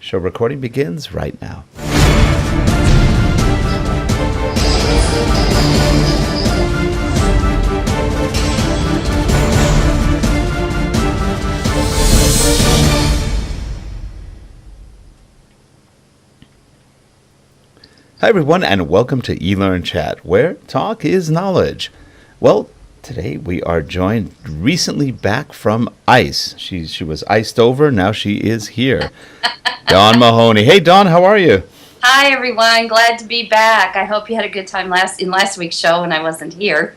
Show recording begins right now. Hi everyone, and welcome to eLearnChat, where talk is knowledge. Well, today we are joined recently back from ice. She was iced over, now she is here. Dawn Mahoney. Hey Dawn, how are you? Hi everyone, glad to be back. I hope you had a good time in last week's show when I wasn't here.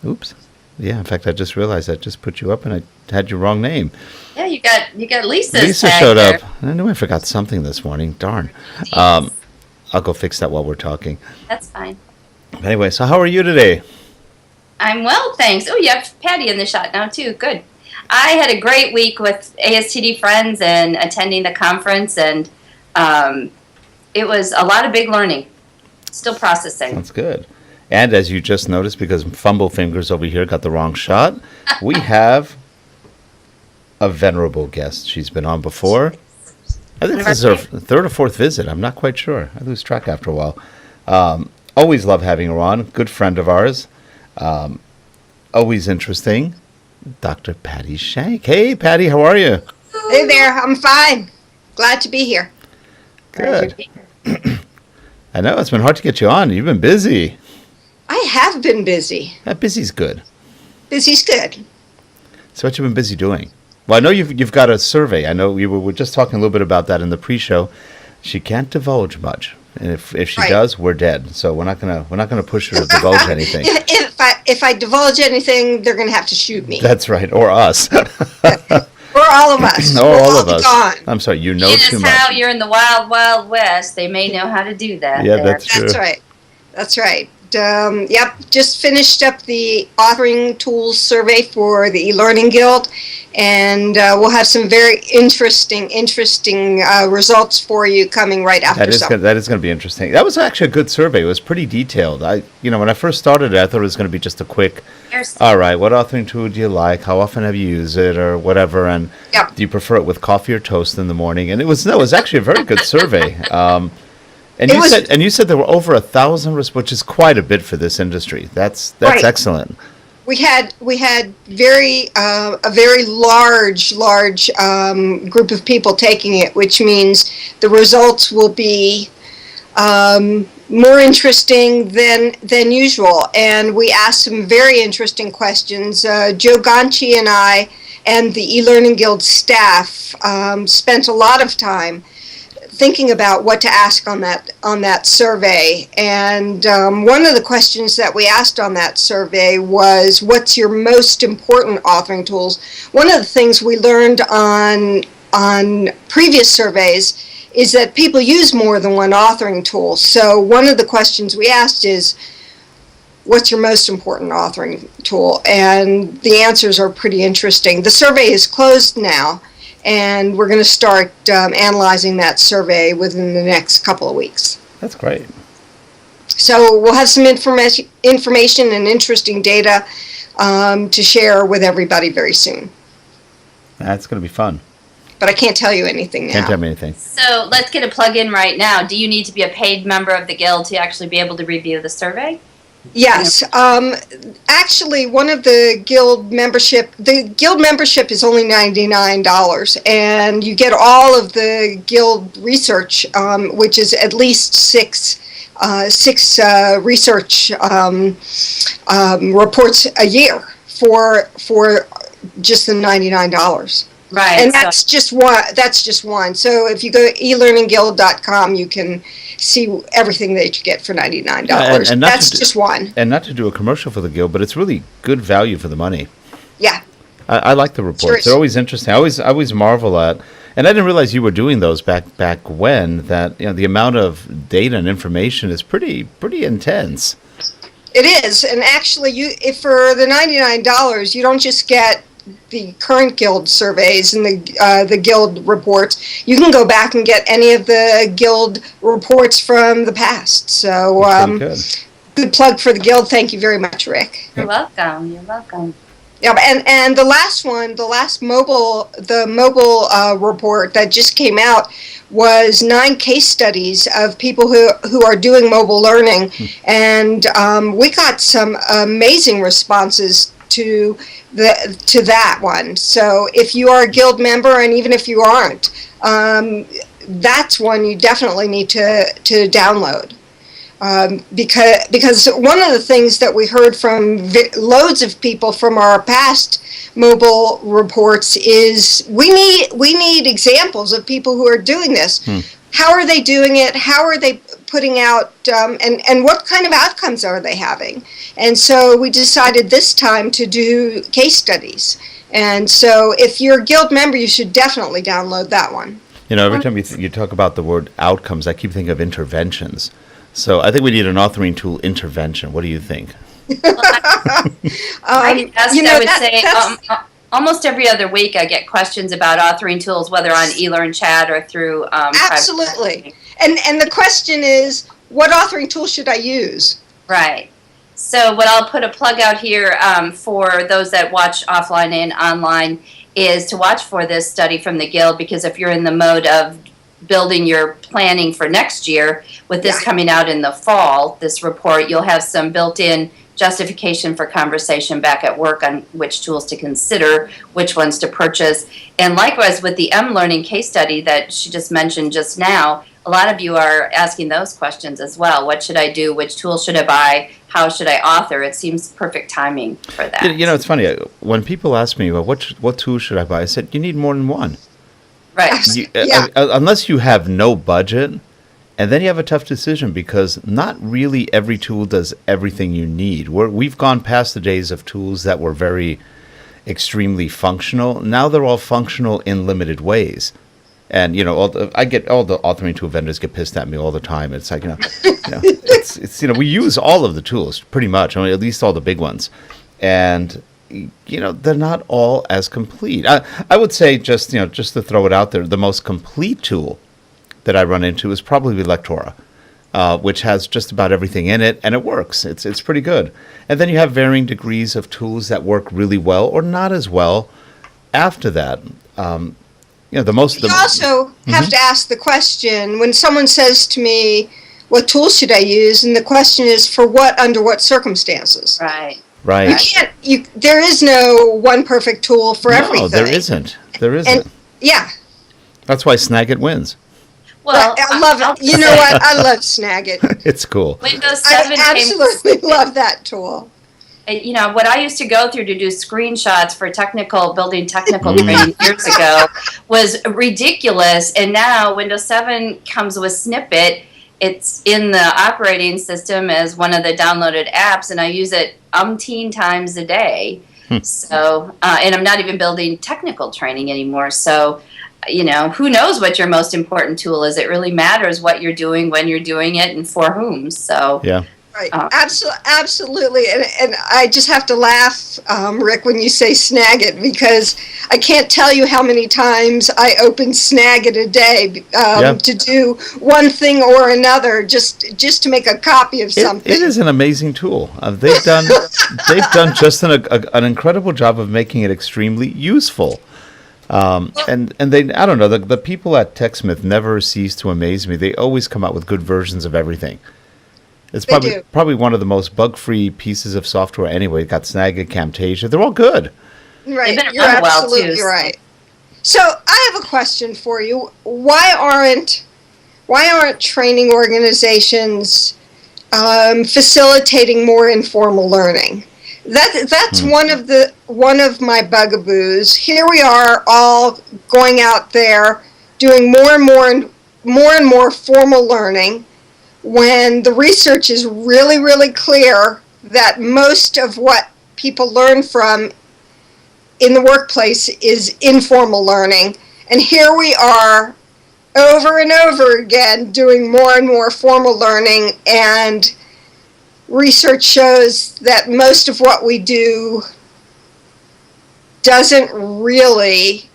Oops. Yeah, in fact I just realized I just put you up and I had your wrong name. Yeah, you got Lisa's Lisa tag showed there. up. I knew I forgot something this morning. Darn. I'll go fix that while we're talking. That's fine. Anyway, so how are you today? I'm well, thanks. Oh, you have Patti in the shot now, too. Good. I had a great week with ASTD friends and attending the conference, and it was a lot of big learning. Still processing. That's good. And as you just noticed, because Fumble Fingers over here got the wrong shot, we have a venerable guest. She's been on before. I think this is her third or fourth visit. I'm not quite sure. I lose track after a while. Always love having her on. Good friend of ours. Always interesting. Dr. Patti Shank. Hey, Patti, how are you? Hey there. I'm fine. Glad to be here. Good. I know. It's been hard to get you on. You've been busy. I have been busy. That busy's good. Busy's good. So what you been busy doing? Well, I know you've got a survey. I know we were just talking a little bit about that in the pre-show. She can't divulge much, and if she does, we're dead. So we're not gonna push her to divulge anything. If I divulge anything, they're gonna have to shoot me. That's right, or us, or all of us. or all of us. Gone. I'm sorry, you know too much. How you're in the wild, wild west. They may know how to do that. Yeah, that's true. That's right. Yep, just finished up the authoring tools survey for the eLearning Guild, and we'll have some very interesting results for you coming right after. That is going to be interesting. That was actually a good survey. It was pretty detailed. When I first started it, I thought it was going to be just a quick, all right, what authoring tool do you like? How often have you used it, or whatever? And do you prefer it with coffee or toast in the morning? And it was actually a very good survey. And you said there were over 1,000, which is quite a bit for this industry. That's right. Excellent. We had a very large group of people taking it, which means the results will be more interesting than usual. And we asked some very interesting questions. Joe Gonchi and I and the eLearning Guild staff spent a lot of time thinking about what to ask on that survey, and one of the questions that we asked on that survey was, what's your most important authoring tools? One of the things we learned on previous surveys is that people use more than one authoring tool. So one of the questions we asked is, what's your most important authoring tool? And the answers are pretty interesting. The survey is closed now, and we're going to start analyzing that survey within the next couple of weeks. That's great. So we'll have some information and interesting data to share with everybody very soon. That's going to be fun. But I can't tell you anything now. Can't tell me anything. So let's get a plug in right now. Do you need to be a paid member of the Guild to actually be able to review the survey? Yes. Actually, one of the Guild membership is only $99, and you get all of the Guild research, which is at least six research reports a year for just the $99. Right. And that's just one. So if you go to eLearningGuild.com, you can see everything that you get for $99. And that's just one. And not to do a commercial for the Guild, but it's really good value for the money. Yeah. I like the reports. They're always interesting. I always marvel at, and I didn't realize you were doing those back when, that the amount of data and information is pretty intense. It is. And actually, if for the $99, you don't just get the current Guild surveys and the Guild reports. You can go back and get any of the Guild reports from the past. So good plug for the Guild. Thank you very much, Rick. You're welcome. Yeah, and the last one, the mobile report that just came out was 9 case studies of people who are doing mobile learning, and we got some amazing responses to that one. So if you are a guild member, and even if you aren't, that's one you definitely need to download. Because one of the things that we heard from loads of people from our past mobile reports is we need examples of people who are doing this. How are they doing it? How are they putting out, and what kind of outcomes are they having? And so we decided this time to do case studies. And so if you're a guild member, you should definitely download that one. You know, every time you talk about the word outcomes, I keep thinking of interventions. So I think we need an authoring tool intervention. What do you think? I would say almost every other week I get questions about authoring tools, whether on eLearnChat or through absolutely. And the question is, what authoring tool should I use? Right. So what I'll put a plug out here for those that watch offline and online is to watch for this study from the Guild, because if you're in the mode of building your planning for next year, with this coming out in the fall, this report, you'll have some built-in justification for conversation back at work on which tools to consider, which ones to purchase. And likewise with the M-Learning case study that she just mentioned just now, a lot of you are asking those questions as well. What should I do? Which tool should I buy? How should I author? It seems perfect timing for that. You know, it's funny. When people ask me, well, what tool should I buy? I said, you need more than one. Right. Unless you have no budget, and then you have a tough decision, because not really every tool does everything you need. We've gone past the days of tools that were very extremely functional. Now they're all functional in limited ways. And, you know, all the authoring tool vendors get pissed at me all the time. It's like, it's we use all of the tools pretty much, at least all the big ones. And, they're not all as complete. I would say just to throw it out there, the most complete tool that I run into is probably Lectora, which has just about everything in it, and it works. It's pretty good. And then you have varying degrees of tools that work really well or not as well after that. You also have to ask the question, when someone says to me, what tools should I use? And the question is, for what, under what circumstances? Right. Right. There is no one perfect tool for everything. No, there isn't. And, that's why Snagit wins. Well, I love it. You know what? I love Snagit. It's cool. Windows 7 I absolutely love that tool. What I used to go through to do screenshots for building technical training years ago was ridiculous. And now Windows 7 comes with Snippet. It's in the operating system as one of the downloaded apps, and I use it umpteen times a day. So, and I'm not even building technical training anymore. So, who knows what your most important tool is? It really matters what you're doing, when you're doing it, and for whom. So, yeah. Right. Absolutely. And I just have to laugh, Rick, when you say Snagit, because I can't tell you how many times I open Snagit a day to do one thing or another, just to make a copy of something. It is an amazing tool. They've done just an incredible job of making it extremely useful. And they, I don't know, the people at TechSmith never cease to amaze me. They always come out with good versions of everything. It's probably one of the most bug-free pieces of software anyway. You've got Snagit, Camtasia. They're all good. Right. You're absolutely right. So I have a question for you. Why aren't training organizations facilitating more informal learning? That's one of my bugaboos. Here we are, all going out there doing more and more formal learning, when the research is really, really clear that most of what people learn from in the workplace is informal learning. And here we are over and over again doing more and more formal learning, and research shows that most of what we do doesn't really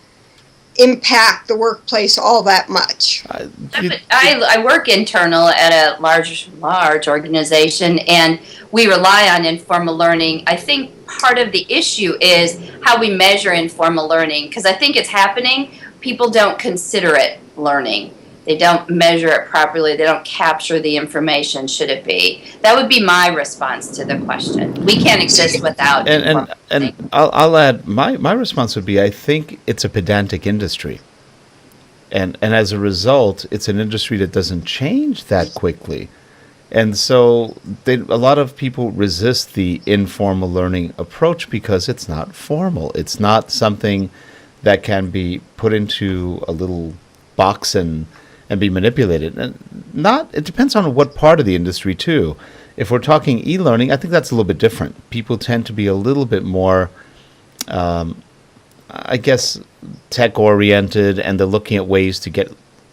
impact the workplace all that much. I work internal at a large organization, and we rely on informal learning. I think part of the issue is how we measure informal learning, because I think it's happening. People don't consider it learning. They don't measure it properly. They don't capture the information, should it be. That would be my response to the question. We can't exist without And I'll add, my response would be, I think it's a pedantic industry. And as a result, it's an industry that doesn't change that quickly. And so a lot of people resist the informal learning approach because it's not formal. It's not something that can be put into a little box and be manipulated. And it depends on what part of the industry too. If we're talking e-learning, I think that's a little bit different. People tend to be a little bit more, I guess, tech-oriented, and they're looking at ways to get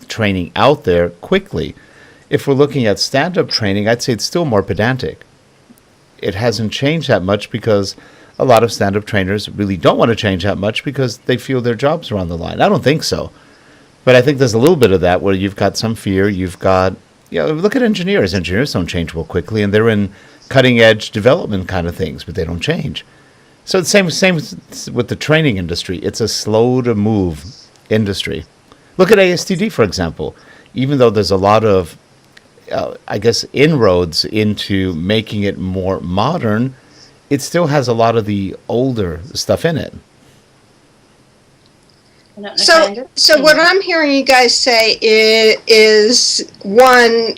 training out there quickly. If we're looking at stand-up training, I'd say it's still more pedantic. It hasn't changed that much because a lot of stand-up trainers really don't want to change that much because they feel their jobs are on the line. I don't think so. But I think there's a little bit of that where you've got some fear. You've got, look at engineers. Engineers don't change well quickly, and they're in cutting-edge development kind of things, but they don't change. So the same with the training industry. It's a slow-to-move industry. Look at ASTD, for example. Even though there's a lot of, inroads into making it more modern, it still has a lot of the older stuff in it. So what I'm hearing you guys say is one,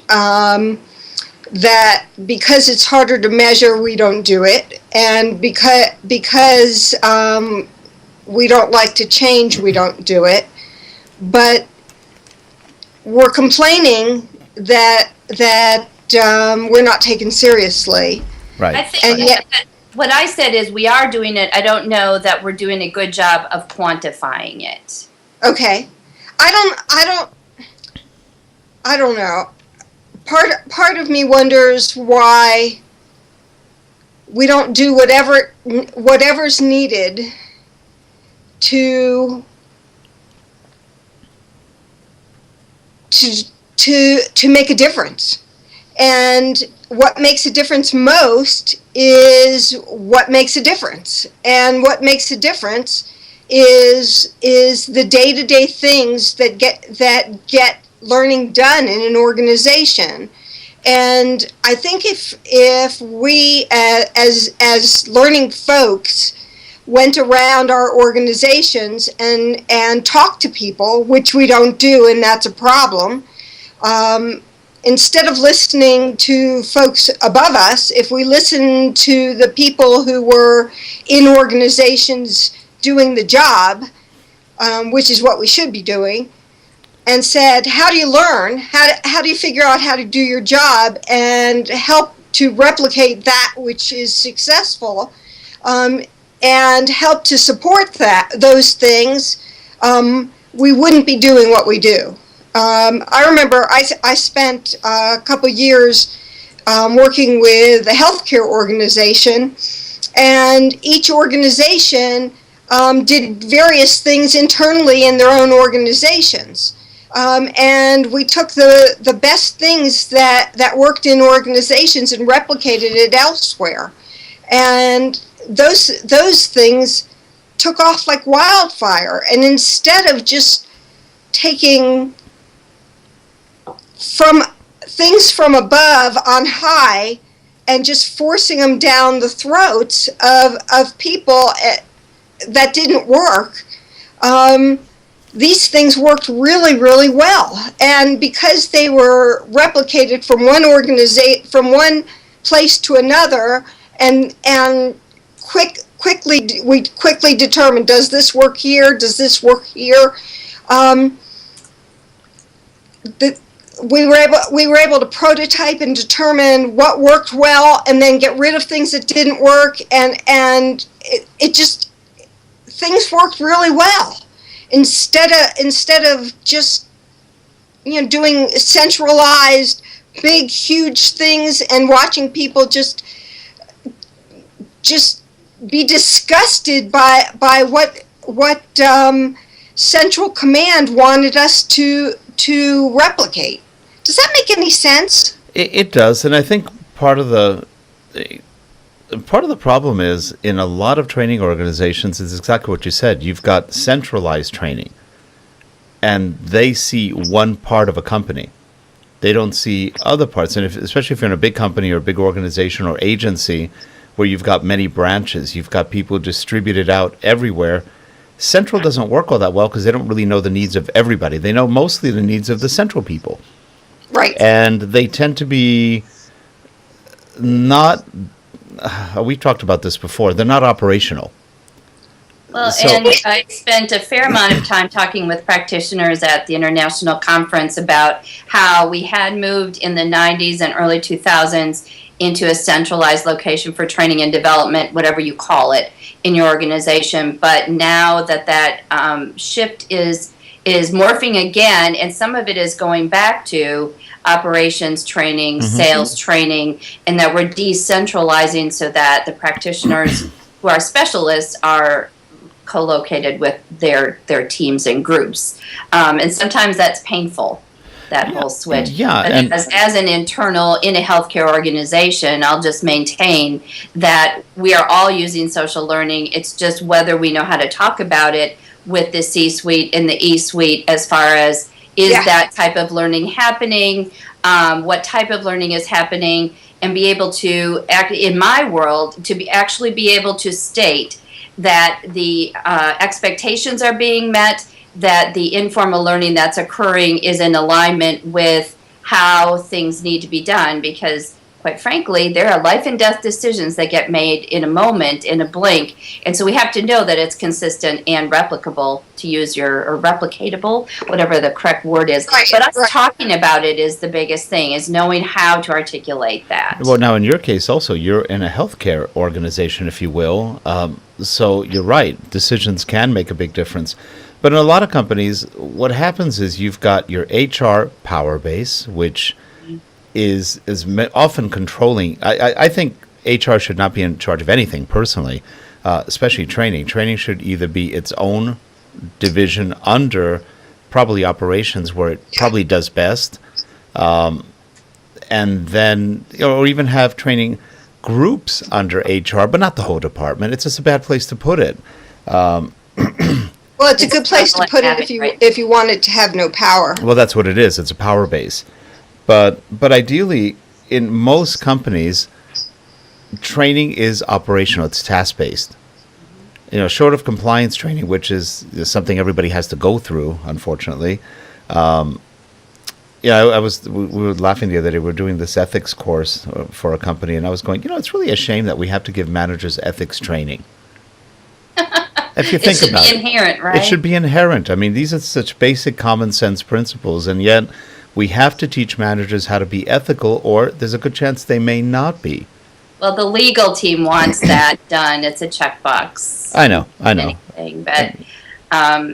that because it's harder to measure, we don't do it, and because we don't like to change, we don't do it. But we're complaining that we're not taken seriously. Right. I think what I said is we are doing it. I don't know that we're doing a good job of quantifying it. Okay. I don't know. Part of me wonders why we don't do whatever's needed to make a difference. And what makes a difference most is what makes a difference. And what makes a difference is the day-to-day things that get learning done in an organization. And I think if we as learning folks went around our organizations and talked to people, which we don't do, and that's a problem, instead of listening to folks above us, if we listen to the people who were in organizations doing the job, which is what we should be doing, and said, how do you learn? How do you figure out how to do your job and help to replicate that which is successful, and help to support those things, we wouldn't be doing what we do. I remember I spent a couple years working with a healthcare organization, and each organization did various things internally in their own organizations. And we took the best things that worked in organizations and replicated it elsewhere. And those things took off like wildfire. And instead of just taking things from above on high and just forcing them down the throats of people that didn't work, these things worked really, really well. And because they were replicated from one place to another, and we quickly determined, does this work here? Does this work here? We were able to prototype and determine what worked well, and then get rid of things that didn't work, and it just, things worked really well. Instead of just doing centralized big huge things and watching people just be disgusted by what Central Command wanted us to replicate. Does that make any sense? It does, and I think part of the problem is in a lot of training organizations is exactly what you said. You've got centralized training, and they see one part of a company. They don't see other parts, and especially if you're in a big company or a big organization or agency where you've got many branches, you've got people distributed out everywhere. Central doesn't work all that well because they don't really know the needs of everybody. They know mostly the needs of the central people. Right. And they tend to be not, we've talked about this before, they're not operational. Well, So- and I spent a fair amount of time talking with practitioners at the international conference about how we had moved in the 90s and early 2000s into a centralized location for training and development, whatever you call it, in your organization. But now that shift is morphing again, and some of it is going back to operations training, sales training, and that we're decentralizing so that the practitioners who are specialists are co-located with their teams and groups. And sometimes that's painful, that whole switch. Yeah, But and- as an internal in a healthcare organization, I'll just maintain that we are all using social learning. It's just whether we know how to talk about it with the C-suite and the E-suite as far as is that type of learning happening, what type of learning is happening, and be able to act in my world to actually be able to state that the expectations are being met, that the informal learning that's occurring is in alignment with how things need to be done, because quite frankly, there are life and death decisions that get made in a moment, in a blink, and so we have to know that it's consistent and replicable, to use or replicatable, whatever the correct word is. Right, But us right. talking about it is the biggest thing, is knowing how to articulate that. Well, now in your case also, you're in a healthcare organization, if you will. So you're right, decisions can make a big difference. But in a lot of companies, what happens is you've got your HR power base, which is often controlling. I think HR should not be in charge of anything personally, especially training. Training should either be its own division under probably operations, where it probably does best, and then or even have training groups under HR, but not the whole department. It's just a bad place to put it. Well, it's a good place to put it if you wanted to have no power. Well, that's what it is. It's a power base. But ideally, in most companies, training is operational. It's task-based. Short of compliance training, which is something everybody has to go through, unfortunately. We were laughing the other day. We were doing this ethics course for a company, and I was going, it's really a shame that we have to give managers ethics training. If you think about it, it should be inherent, right? It should be inherent. I mean, these are such basic common sense principles, and yet we have to teach managers how to be ethical, or there's a good chance they may not be. Well, the legal team wants that done. It's a checkbox. I know. Anything. But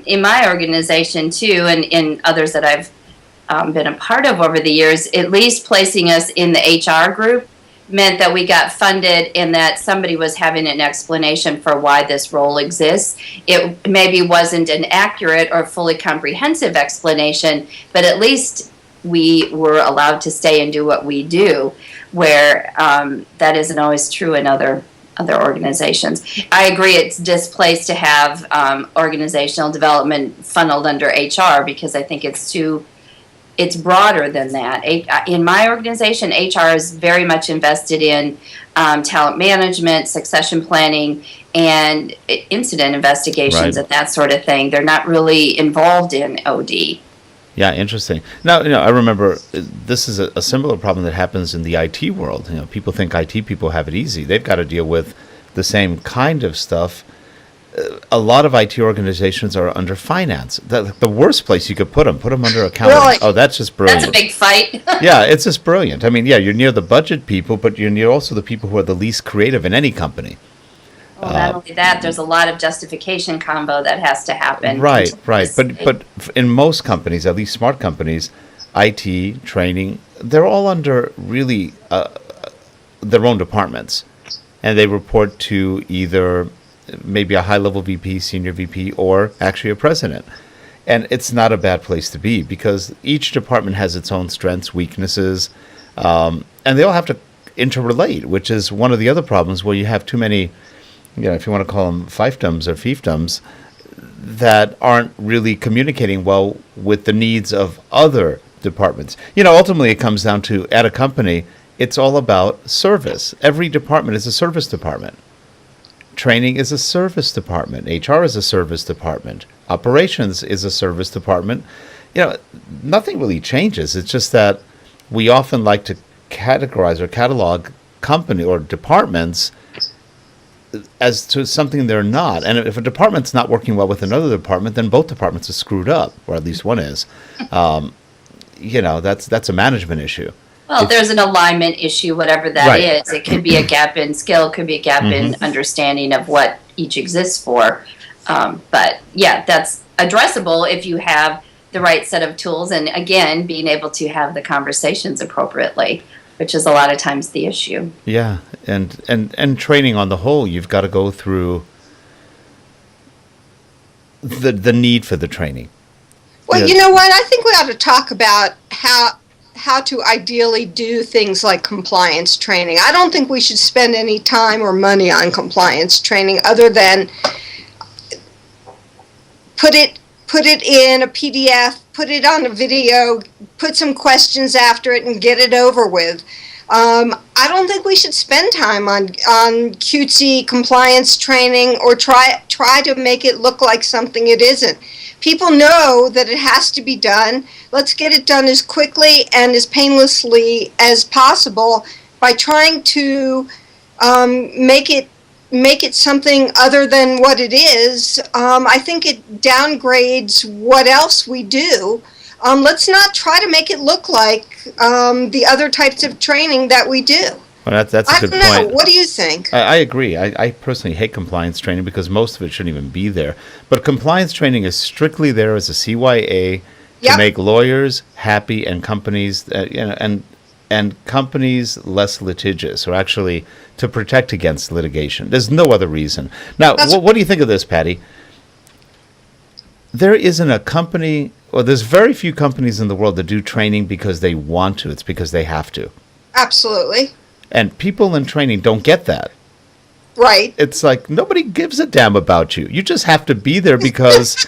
in my organization, too, and in others that I've been a part of over the years, at least placing us in the HR group meant that we got funded and that somebody was having an explanation for why this role exists. It maybe wasn't an accurate or fully comprehensive explanation, but at least we were allowed to stay and do what we do, where that isn't always true in other organizations. I agree it's displaced to have organizational development funneled under HR, because I think it's broader than that. In my organization, HR is very much invested in talent management, succession planning, and incident investigations, Right. and that sort of thing. They're not really involved in OD. Yeah, interesting. Now, I remember this is a similar problem that happens in the IT world. People think IT people have it easy. They've got to deal with the same kind of stuff. A lot of IT organizations are under finance. The worst place you could put them under accounting. Really? Oh, that's just brilliant. That's a big fight. Yeah, it's just brilliant. I mean, you're near the budget people, but you're near also the people who are the least creative in any company. Well, not only that, there's a lot of justification combo that has to happen. Right. But in most companies, at least smart companies, IT, training, they're all under really their own departments. And they report to either maybe a high-level VP, senior VP, or actually a president. And it's not a bad place to be because each department has its own strengths, weaknesses, and they all have to interrelate, which is one of the other problems where you have too many, if you want to call them fiefdoms or fiefdoms, that aren't really communicating well with the needs of other departments. Ultimately it comes down to, at a company, it's all about service. Every department is a service department. Training is a service department. HR is a service department. Operations is a service department. Nothing really changes. It's just that we often like to categorize or catalog company or departments as to something they're not. And if a department's not working well with another department, then both departments are screwed up, or at least one is. That's a management issue. Well, there's an alignment issue, whatever that Right. is. It could be a gap in skill, could be a gap in understanding of what each exists for. But yeah, that's addressable if you have the right set of tools, and again, being able to have the conversations appropriately, which is a lot of times the issue. Yeah, and training on the whole, you've got to go through the need for the training. Well, Yeah. you know what? I think we ought to talk about how to ideally do things like compliance training. I don't think we should spend any time or money on compliance training other than put it in a PDF, put it on a video, put some questions after it, and get it over with. I don't think we should spend time on cutesy compliance training or try to make it look like something it isn't. People know that it has to be done. Let's get it done as quickly and as painlessly as possible by trying to make it something other than what it is. I think it downgrades what else we do. Let's not try to make it look like the other types of training that we do. Well, that's a I good don't know. point. What do you think? I agree. I personally hate compliance training because most of it shouldn't even be there. But compliance training is strictly there as a CYA to Yep. make lawyers happy and companies, and companies less litigious, or actually to protect against litigation. There's no other reason. Now, what do you think of this, Patty? There isn't a company, or there's very few companies in the world that do training because they want to. It's because they have to. Absolutely. And people in training don't get that. Right. It's like nobody gives a damn about you. You just have to be there because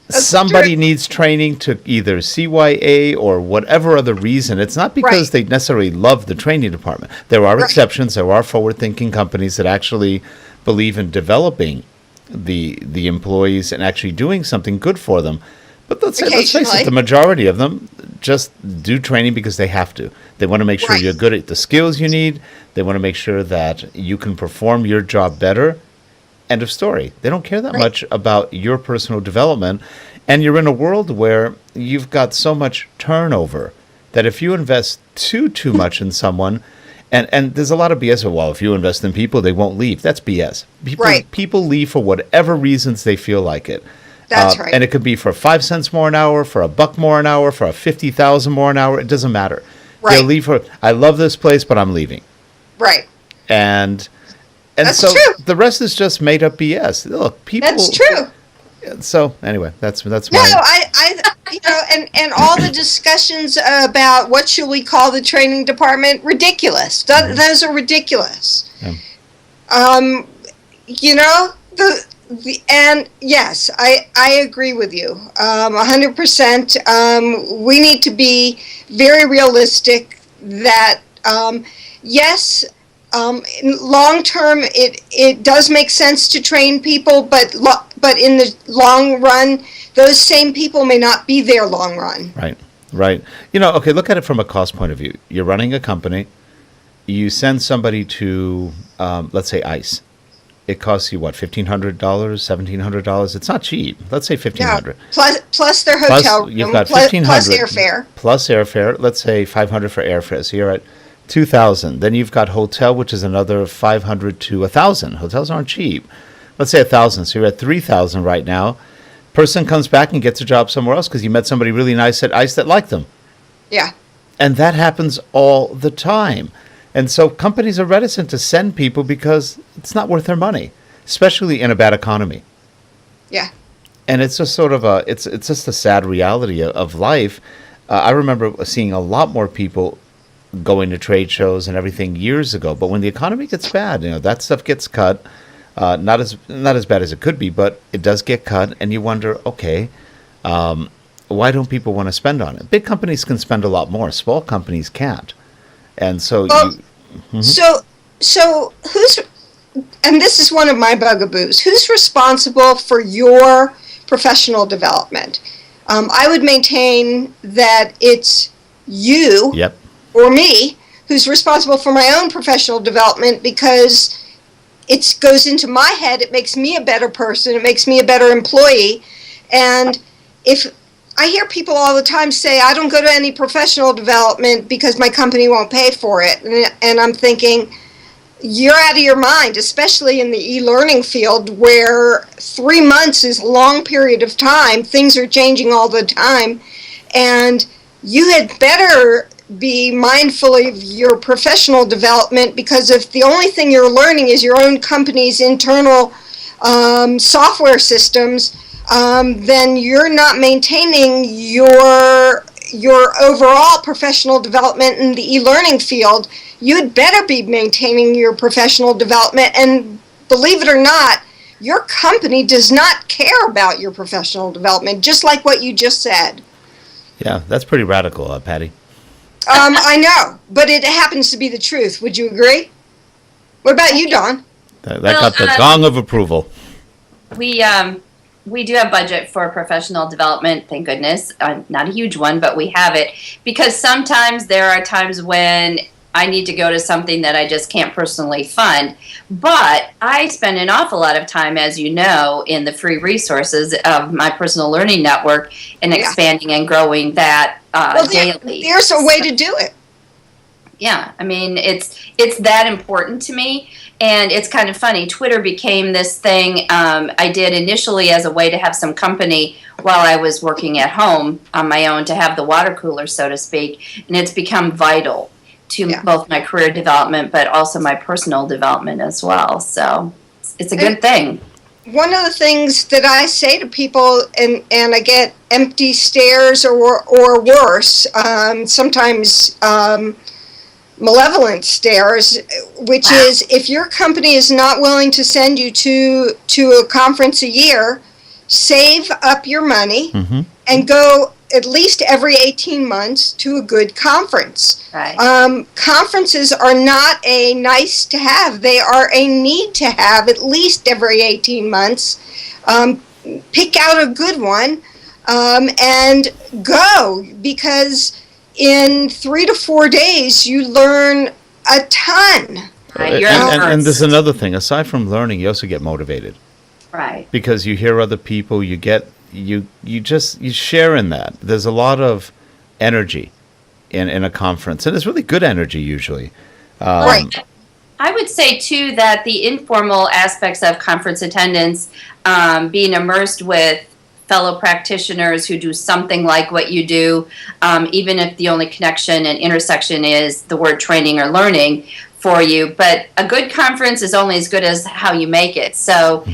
somebody true. needs training to either CYA or whatever other reason. It's not because Right. they necessarily love the training department. There are Right. exceptions. There are forward-thinking companies that actually believe in developing the employees and actually doing something good for them. But let's face Occasionally. it, the majority of them just do training because they have to. They want to make sure Right. you're good at the skills you need. They want to make sure that you can perform your job better. End of story. They don't care that Right. much about your personal development. And you're in a world where you've got so much turnover that if you invest too much in someone, and there's a lot of BS. Well, if you invest in people, they won't leave. That's BS. Right. People leave for whatever reasons they feel like it. That's right. And it could be for 5 cents more an hour, for $1 more an hour, for a 50,000 more an hour. It doesn't matter. Right. They'll leave for, I love this place, but I'm leaving. Right. And That's so true. the rest is just made up BS. Look, people. That's true. So anyway, that's No, my. and all the discussions about what should we call the training department, ridiculous. Those are ridiculous. Yeah. And yes, I agree with you 100%. We need to be very realistic that yes, in long term it does make sense to train people, but in the long run, those same people may not be there long run. Right. Okay, look at it from a cost point of view. You're running a company. You send somebody to, let's say, ICE. It costs you, what, $1,500, $1,700? It's not cheap. Let's say $1,500. Plus their hotel room, You've got plus $1,500. airfare. Plus airfare. Let's say $500 for airfare. So you're at $2,000. Then you've got hotel, which is another $500 to $1,000. Hotels aren't cheap. Let's say $1,000. So you're at $3,000 right now. Person comes back and gets a job somewhere else because you met somebody really nice at ICE that liked them. Yeah. And that happens all the time. And so companies are reticent to send people because it's not worth their money, especially in a bad economy. Yeah. And it's just sort of it's just a sad reality of life. I remember seeing a lot more people going to trade shows and everything years ago. But when the economy gets bad, that stuff gets cut. Not as bad as it could be, but it does get cut, and you wonder, okay, why don't people want to spend on it? Big companies can spend a lot more. Small companies can't, and so so who's, and this is one of my bugaboos, who's responsible for your professional development? I would maintain that it's you. Yep. Or me, who's responsible for my own professional development, because it goes into my head, it makes me a better person, it makes me a better employee. And if I hear people all the time say, I don't go to any professional development because my company won't pay for it. And I'm thinking, you're out of your mind, especially in the e-learning field where 3 months is a long period of time. Things are changing all the time. And you had better be mindful of your professional development, because if the only thing you're learning is your own company's internal software systems, then you're not maintaining your overall professional development in the e-learning field. You'd better be maintaining your professional development, and believe it or not, your company does not care about your professional development, just like what you just said. Yeah, that's pretty radical, Patty. I know, but it happens to be the truth. Would you agree? What about you, Dawn? That got the gong of approval. We do have budget for professional development, thank goodness. Not a huge one, but we have it, because sometimes there are times when I need to go to something that I just can't personally fund. But I spend an awful lot of time, as you know, in the free resources of my personal learning network and expanding and growing that daily. There's a way to do it. Yeah, I mean, it's that important to me. And it's kind of funny. Twitter became this thing I did initially as a way to have some company while I was working at home on my own, to have the water cooler, so to speak. And it's become vital to both my career development, but also my personal development as well. So it's a good thing. One of the things that I say to people, and I get empty stares or worse, sometimes malevolent stares, which is, if your company is not willing to send you to a conference a year, save up your money and go at least every 18 months to a good conference. Right. Conferences are not a nice to have. They are a need to have at least every 18 months. Pick out a good one and go, because in 3 to 4 days you learn a ton. Right. And there's another thing. Aside from learning, you also get motivated. Right. Because you hear other people, you get you share in that. There's a lot of energy in a conference, and it's really good energy usually. Right. I would say too that the informal aspects of conference attendance, being immersed with fellow practitioners who do something like what you do, even if the only connection and intersection is the word training or learning for you. But a good conference is only as good as how you make it. So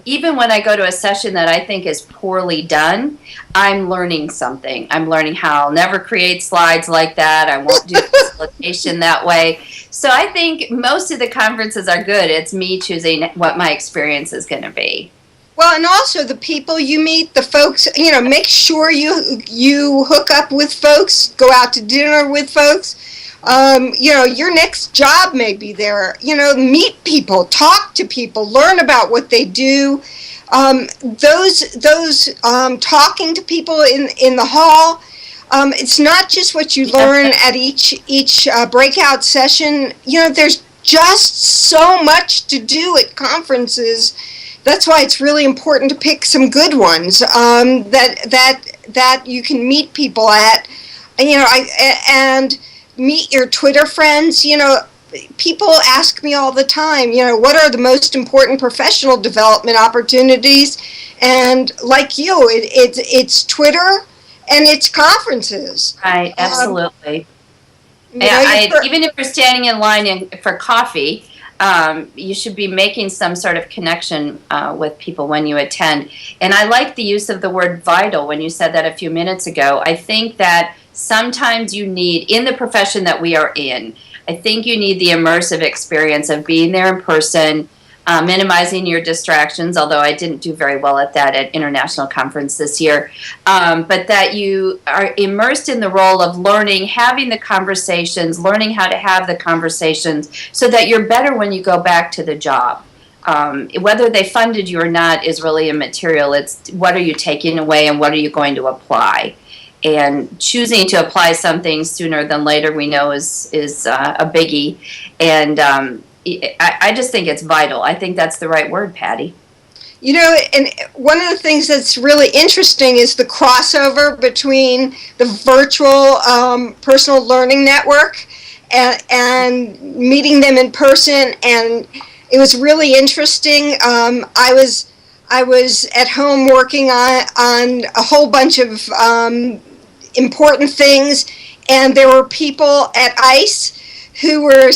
even when I go to a session that I think is poorly done, I'm learning something. I'm learning how I'll never create slides like that. I won't do facilitation that way. So I think most of the conferences are good. It's me choosing what my experience is going to be. Well, and also the people you meet, the folks, make sure you hook up with folks, go out to dinner with folks. Your next job may be there. Meet people, talk to people, learn about what they do. Those talking to people in the hall. It's not just what you learn at each breakout session. There's just so much to do at conferences. That's why it's really important to pick some good ones that you can meet people at, and meet your Twitter friends. People ask me all the time, what are the most important professional development opportunities? And like you, it's Twitter and it's conferences. Right, absolutely. Even if you're standing in line for coffee, you should be making some sort of connection with people when you attend. And I like the use of the word vital when you said that a few minutes ago. I think that sometimes you need, in the profession that we are in, I think you need the immersive experience of being there in person, minimizing your distractions, although I didn't do very well at that at International Conference this year, but that you are immersed in the role of learning, having the conversations, learning how to have the conversations so that you're better when you go back to the job. Whether they funded you or not is really immaterial. It's what are you taking away and what are you going to apply? And choosing to apply something sooner than later, we know is a biggie. And I just think it's vital. I think that's the right word, Patti. You know, and one of the things that's really interesting is the crossover between the virtual personal learning network and meeting them in person. And it was really interesting. I was at home working on a whole bunch of important things, and there were people at ICE who were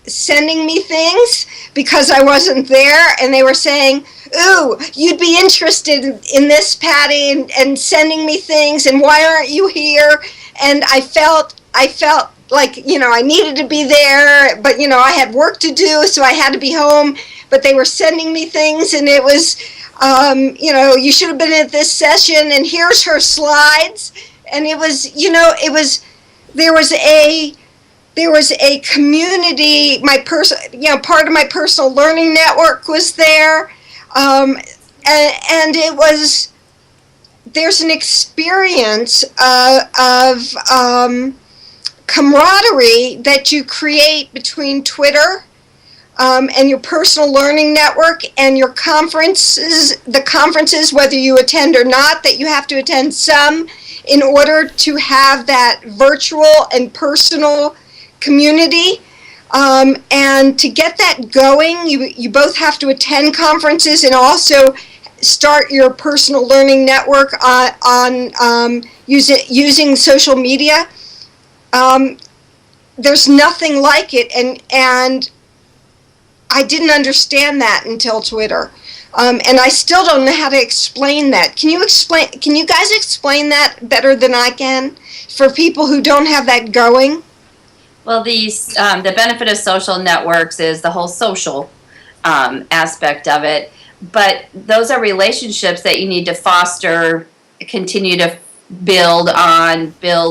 sending me things because I wasn't there, and they were saying, "Ooh, you'd be interested in this, Patti," and sending me things, and why aren't you here? And I felt like, you know, I needed to be there, but, you know, I had work to do, so I had to be home, but they were sending me things, and it was, you know, you should have been at this session, and here's her slides. And it was, you know, there was a community, part of my personal learning network was there, and it was, there's an experience of camaraderie that you create between Twitter and your personal learning network and your conferences, whether you attend or not, that you have to attend some in order to have that virtual and personal community. And to get that going, you both have to attend conferences and also start your personal learning network on using social media. There's nothing like it, and I didn't understand that until Twitter. And I still don't know how to explain that. Can you guys explain that better than I can for people who don't have that going? Well, the benefit of social networks is the whole social aspect of it. But those are relationships that you need to foster, continue to build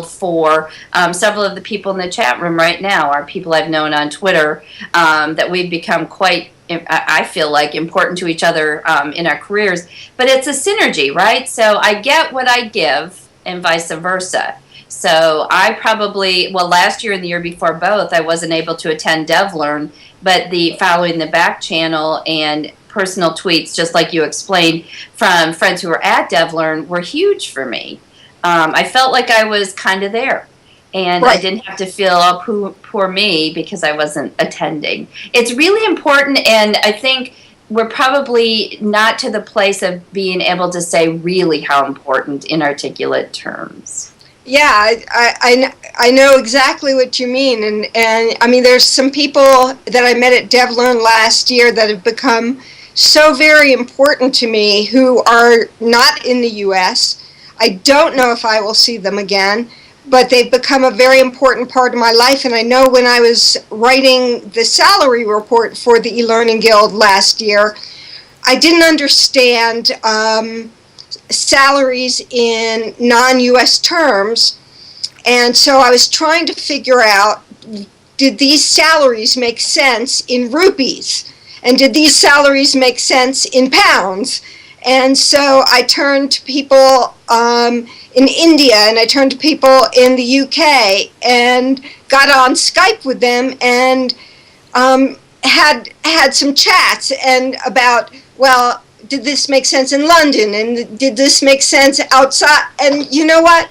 for. Several of the people in the chat room right now are people I've known on Twitter that we've become quite, I feel like, important to each other in our careers. But it's a synergy, right? So I get what I give and vice versa. So I probably, last year and the year before both, I wasn't able to attend DevLearn, but the following the back channel and personal tweets, just like you explained, from friends who were at DevLearn were huge for me. I felt like I was kind of there. And right. I didn't have to feel, oh, poor me, because I wasn't attending. It's really important, and I think we're probably not to the place of being able to say really how important in articulate terms. Yeah, I know exactly what you mean, and I mean, there's some people that I met at DevLearn last year that have become so very important to me who are not in the U.S. I don't know if I will see them again, but they've become a very important part of my life. And I know when I was writing the salary report for the eLearning Guild last year, I didn't understand salaries in non-U.S. terms. And so I was trying to figure out, did these salaries make sense in rupees? And did these salaries make sense in pounds? And so I turned to people in India, and I turned to people in the UK, and got on Skype with them, and had some chats and about, well, did this make sense in London, and did this make sense outside? And you know what?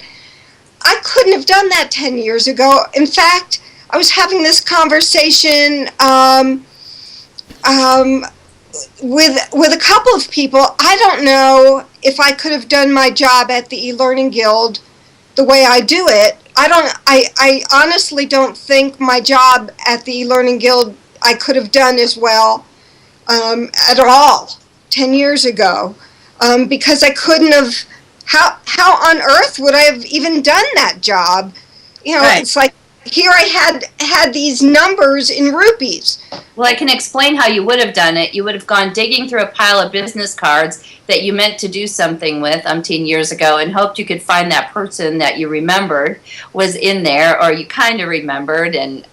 I couldn't have done that 10 years ago. In fact, I was having this conversation with a couple of people. I don't know if I could have done my job at the eLearning Guild the way I do it. I honestly don't think my job at the eLearning Guild I could have done as well at all 10 years ago, because I couldn't have. How on earth would I have even done that job? Right. It's like here I had these numbers in rupees. Well, I can explain how you would have done it. You would have gone digging through a pile of business cards that you meant to do something with 10 years ago and hoped you could find that person that you remembered was in there, or you kind of remembered, and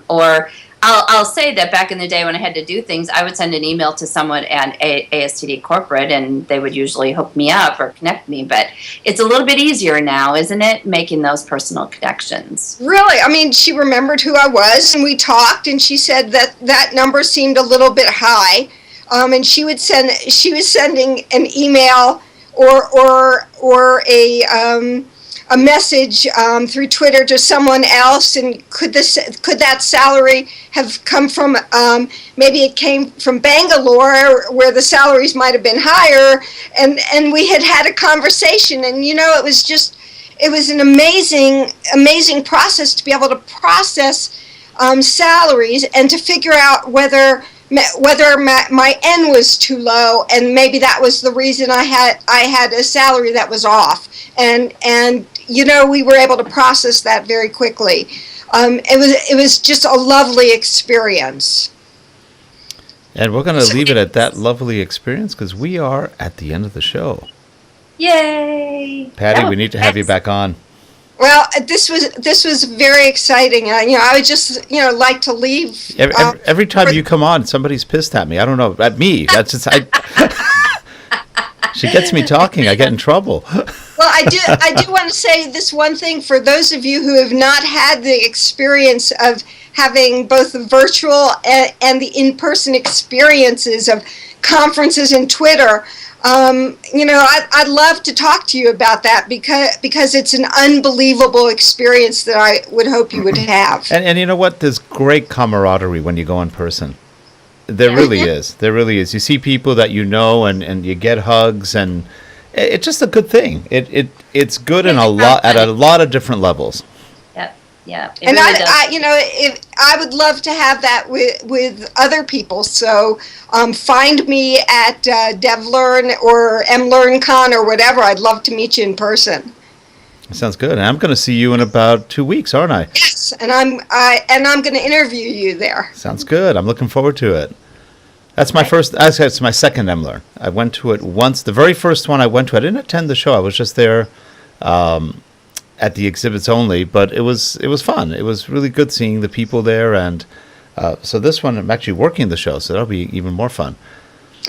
or I'll say that back in the day when I had to do things, I would send an email to someone at ASTD corporate, and they would usually hook me up or connect me. But it's a little bit easier now, isn't it, making those personal connections? Really, I mean, she remembered who I was, and we talked, and she said that number seemed a little bit high, and she was sending an email or a message through Twitter to someone else, and could that salary have come from maybe it came from Bangalore where the salaries might have been higher, and we had a conversation, and it was an amazing process to be able to process salaries and to figure out whether my N was too low, and maybe that was the reason I had a salary that was off, and we were able to process that very quickly. It was just a lovely experience. And we're going to leave it at that lovely experience because we are at the end of the show. Yay! Patti, we need to have you back on. Well, this was very exciting. I would just like to leave. Every time you come on, somebody's pissed at me. I don't know, at me. That's just she gets me talking. I get in trouble. Well, I do want to say this one thing for those of you who have not had the experience of having both the virtual and the in-person experiences of conferences and Twitter. I'd love to talk to you about that because it's an unbelievable experience that I would hope you would have. And you know what? There's great camaraderie when you go in person. There really is. There really is. You see people that you know, and you get hugs, and it's just a good thing. It's good at a lot of different levels. Yeah, and really I would love to have that with other people. So find me at DevLearn or mLearnCon or whatever. I'd love to meet you in person. Sounds good. And I'm going to see you in about 2 weeks, aren't I? Yes, and I'm going to interview you there. Sounds good. I'm looking forward to it. That's my first. Actually, it's my second mLearn. I went to it once. The very first one I went to, I didn't attend the show. I was just there. At the exhibits only, but it was fun. It was really good seeing the people there, and so this one I'm actually working the show, so that'll be even more fun.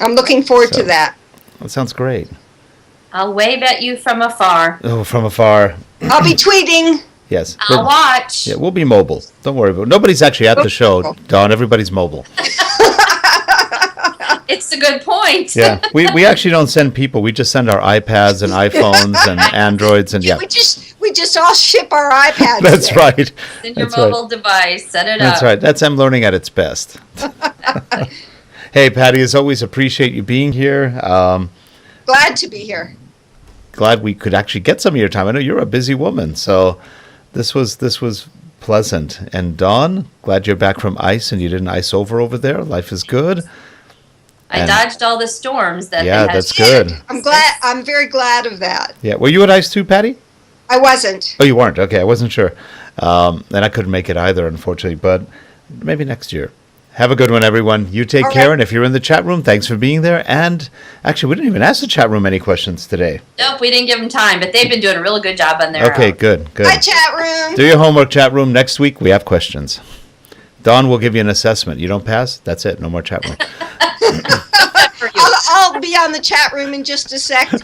I'm looking forward to that. That sounds great. I'll wave at you from afar. Oh, from afar. I'll be tweeting. Yes. I'll watch. Yeah, we'll be mobile. Don't worry about it. Nobody's actually at the show, Dawn. Everybody's mobile. It's a good point. Yeah, we actually don't send people. We just send our iPads and iPhones and Androids, and yeah. We just all ship our iPads. That's there. right. In your mobile device, set it up. That's right. That's mLearning at its best. Hey, Patti, as always, appreciate you being here. Glad to be here. Glad we could actually get some of your time. I know you're a busy woman, so this was pleasant. And Dawn, glad you're back from ice and you didn't ice over there. Life is good. I dodged all the storms that. Yeah, they had. that's good. I'm very glad of that. Yeah, were you at ice too, Patti? I wasn't. Oh, you weren't. Okay, I wasn't sure. And I couldn't make it either, unfortunately. But maybe next year. Have a good one, everyone. You take care. Right. And if you're in the chat room, thanks for being there. And actually, we didn't even ask the chat room any questions today. Nope, we didn't give them time, but they've been doing a really good job on their Okay, good. Hi, chat room. Do your homework, chat room. Next week, we have questions. Dawn will give you an assessment. You don't pass? That's it. No more chat room. I'll be on the chat room in just a second.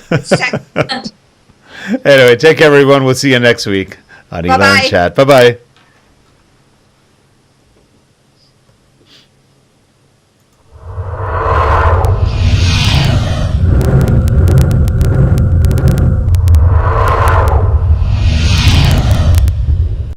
Anyway, take care, everyone. We'll see you next week on eLearnChat. Bye-bye.